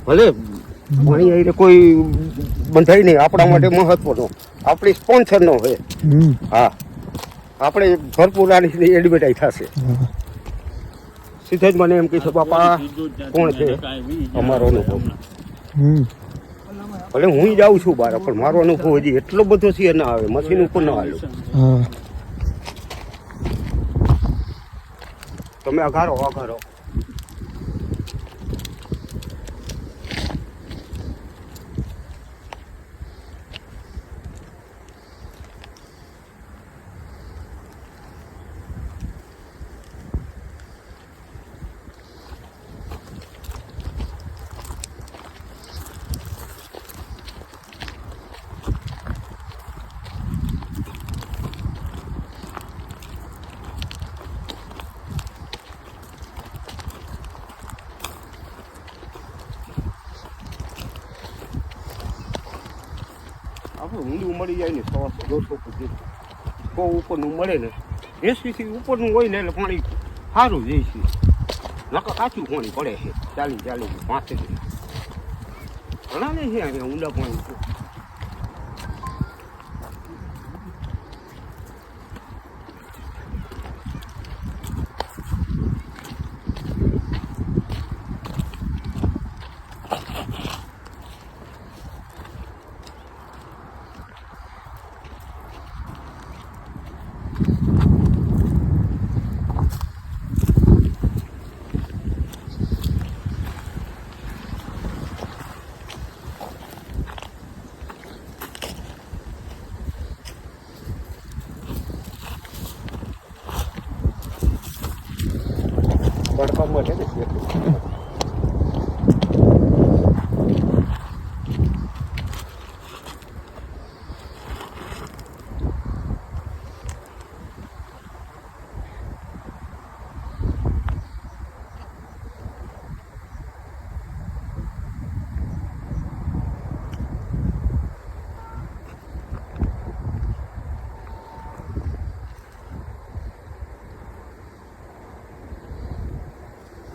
ભલે પાણી આવીને કોઈ બંધાય નહીં, આપણા માટે મહત્વનો, આપણી સ્પોન્સરનો હોય. હા, આપણે ભરપૂર આની એડવર્ટાઈઝ થશે. સીધે જ મને એમ કહીશ, બાપા કોણ છે, અમારો અનુભવ. ભલે હું જાઉં છું બહાર, પણ મારો અનુભવ હજી એટલો બધો છે ના આવે, મશીન ઉપર ના આવે. તમે અઘારો. ઊંડું મળી જાય ને 100-200 ઉપરનું મળે ને, 80થી ઉપરનું હોય ને એટલે પાણી સારું જાય છે. નકર કાચું પાણી પડે છે 40-45 ઘણા ને છે અહીંયા ઊંડા પાણી. તડકા મળે ને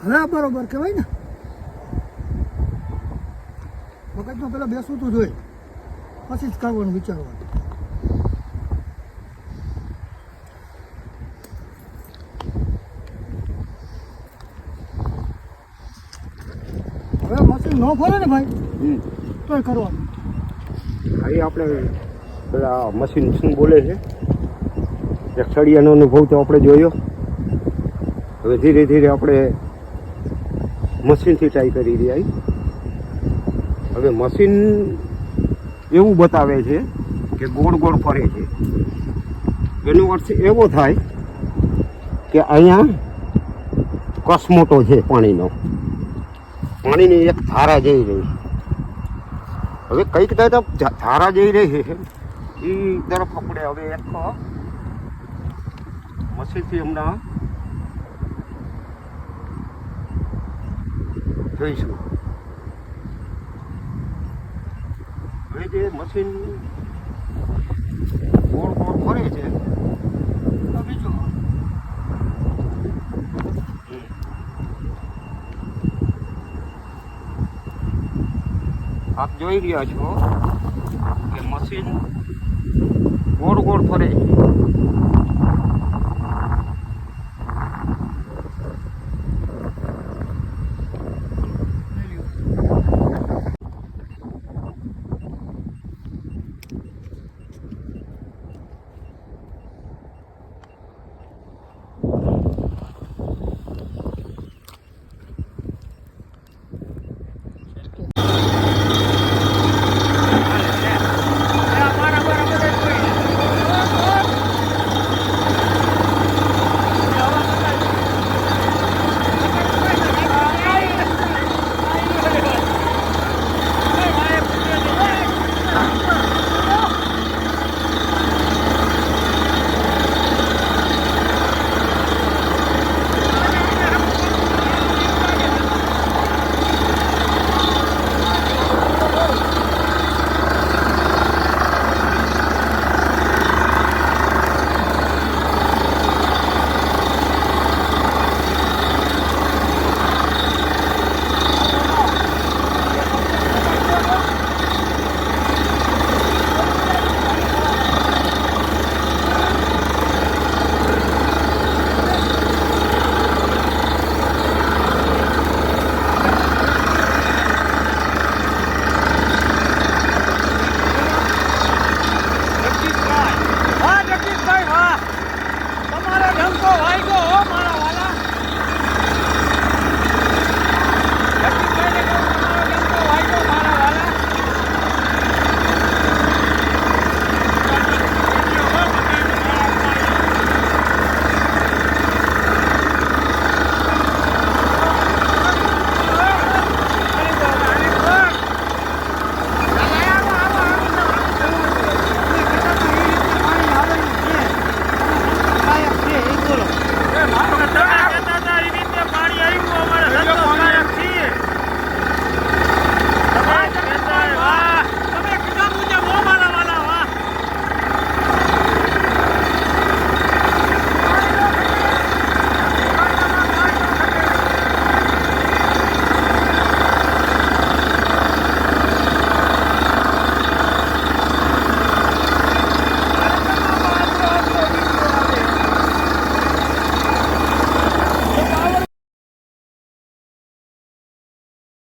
હવે બરોબર કહેવાય ને. વખતમાં પેલા બેસવું તો જોઈએ, પછી જ કરવાનું વિચારવાનું. હવે મશીન ન ફરે ને ભાઈ તોય કરવાનું. અહીં આપણે પેલા મશીન શું બોલે છે, એક સળિયાનો અનુભવ તો આપણે જોયો. હવે ધીરે ધીરે આપણે મશીનથી ટ્રાય કરી રહ્યા. હવે મશીન એવું બતાવે છે કે ગોળ ગોળ ફરે છે. એનો અર્થ એવો થાય કે અહીંયા કસમોટો છે પાણીનો, પાણીની એક ધારા જઈ રહી. હવે કંઈક તરફ ધારા જઈ રહી છે એ તરફ આપણે હવે એક મશીનથી હમણાં જોઈશું. હવે જે મશીન ગોળ ગોળ ફરે છે, બીજું આપ જોઈ રહ્યા છો કે મશીન ગોળ ગોળ ફરે છે.